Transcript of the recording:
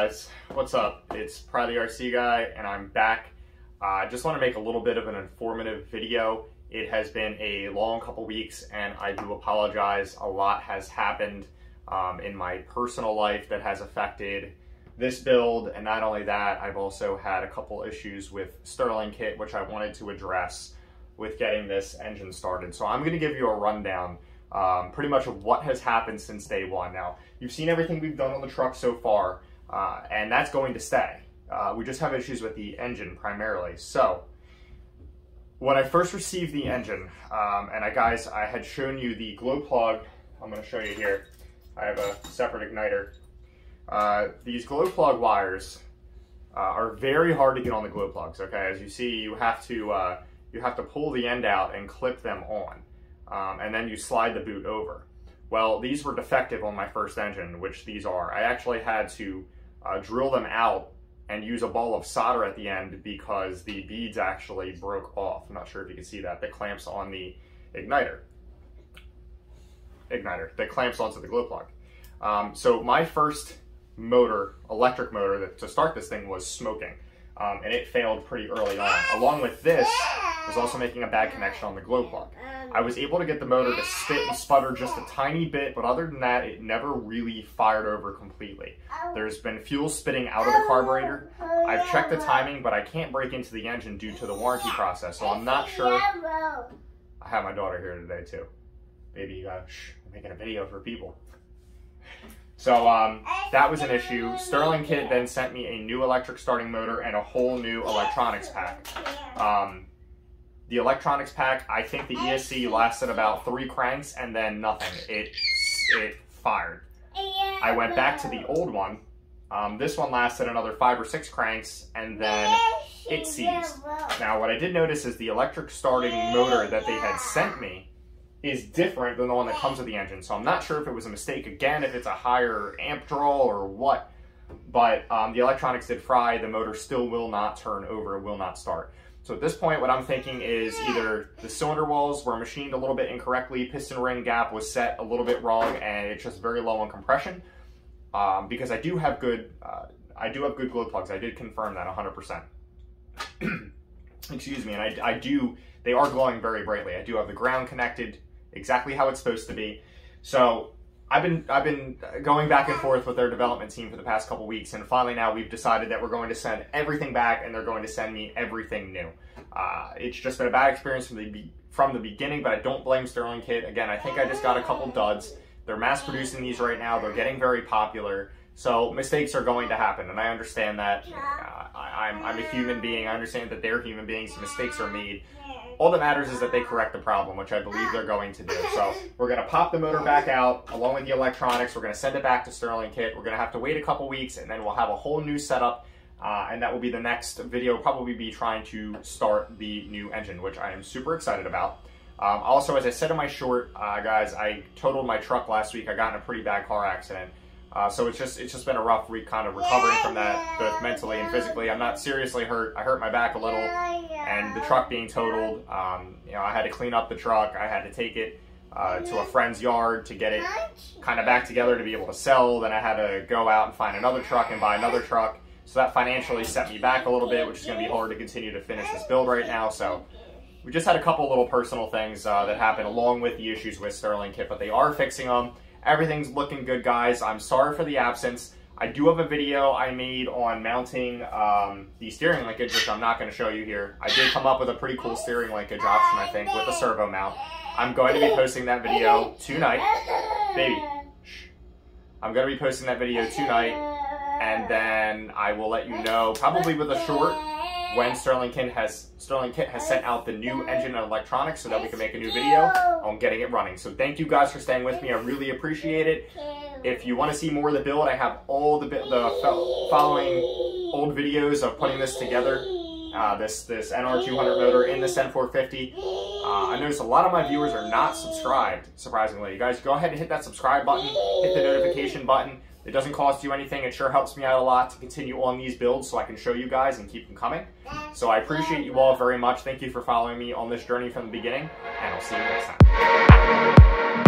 guys, what's up? It's Pry the RC Guy, and I'm back. I just want to make a little bit of an informative video. It has been a long couple weeks, and I do apologize. A lot has happened in my personal life that has affected this build, and not only that, I've also had a couple issues with Sterling Kit, which I wanted to address with getting this engine started. So I'm going to give you a rundown pretty much of what has happened since day one. Now, you've seen everything we've done on the truck so far, and that's going to stay. We just have issues with the engine primarily. So, when I first received the engine, and I had shown you the glow plug. I'm going to show you here. I have a separate igniter. These glow plug wires are very hard to get on the glow plugs. Okay, as you see, you have to pull the end out and clip them on. And then you slide the boot over. Well, these were defective on my first engine, which these are. I actually had to drill them out and use a ball of solder at the end because the beads actually broke off. I'm not sure if you can see that. The clamps on the igniter that clamps onto the glow plug. So my first motor, electric motor, to start this thing was smoking. And it failed pretty early on. Along with this, was also making a bad connection on the glow plug. I was able to get the motor to spit and sputter just a tiny bit, but other than that, it never really fired over completely. There's been fuel spitting out of the carburetor. I've checked the timing, but I can't break into the engine due to the warranty process, so I'm not sure. I have my daughter here today too. Baby, shh, I'm making a video for people. So that was an issue. Sterling Kit then sent me a new electric starting motor and a whole new electronics pack. The electronics pack, I think the ESC lasted about 3 cranks and then nothing. It fired. I went back to the old one. This one lasted another 5 or 6 cranks and then it seized. Now what I did notice is the electric starting motor that they had sent me is different than the one that comes with the engine. So I'm not sure if it was a mistake again, if it's a higher amp draw or what. But the electronics did fry. The motor still will not turn over, will not start. So at this point, what I'm thinking is either the cylinder walls were machined a little bit incorrectly, piston ring gap was set a little bit wrong, and it's just very low on compression. Because I do have good glow plugs. I did confirm that 100%. Excuse me, and they are glowing very brightly. I do have the ground connected exactly how it's supposed to be. So I've been going back and forth with their development team for the past couple weeks, and finally now we've decided that we're going to send everything back and they're going to send me everything new. It's just been a bad experience from the beginning, but I don't blame Sterling Kit. Again, I think I just got a couple duds. They're mass producing these right now. They're getting very popular. So mistakes are going to happen, and I understand that. I'm a human being. I understand that they're human beings. Mistakes are made. All that matters is that they correct the problem, which I believe they're going to do. So we're going to pop the motor back out along with the electronics. We're going to send it back to Sterling Kit. We're going to have to wait a couple weeks, and then we'll have a whole new setup. And that will be the next video. Probably be trying to start the new engine, which I am super excited about. Also, as I said in my short, guys, I totaled my truck last week. I got in a pretty bad car accident. So it's just been a rough week kind of recovering from that, both mentally and physically. I'm not seriously hurt. I hurt my back a little, and the truck being totaled, you know, I had to clean up the truck. I had to take it to a friend's yard to get it kind of back together to be able to sell. Then I had to go out and find another truck and buy another truck. So that financially set me back a little bit, which is going to be hard to continue to finish this build right now. So we just had a couple little personal things that happened along with the issues with Sterling Kit, but they are fixing them. Everything's looking good, guys. I'm sorry for the absence. I do have a video I made on mounting the steering linkage, which I'm not going to show you here. I did come up with a pretty cool steering linkage option, I think, with a servo mount. I'm going to be posting that video tonight. Baby, shh. I'm going to be posting that video tonight, and then I will let you know, probably with a short, when Sterling Kit has sent out the new engine and electronics so that we can make a new video on getting it running. So thank you guys for staying with me. I really appreciate it. If you want to see more of the build, I have all the following old videos of putting this together. This NR-200 motor in this F450. I noticed a lot of my viewers are not subscribed, surprisingly. You guys go ahead and hit that subscribe button, hit the notification button. It doesn't cost you anything. It sure helps me out a lot to continue on these builds so I can show you guys and keep them coming. So I appreciate you all very much. Thank you for following me on this journey from the beginning, and I'll see you next time.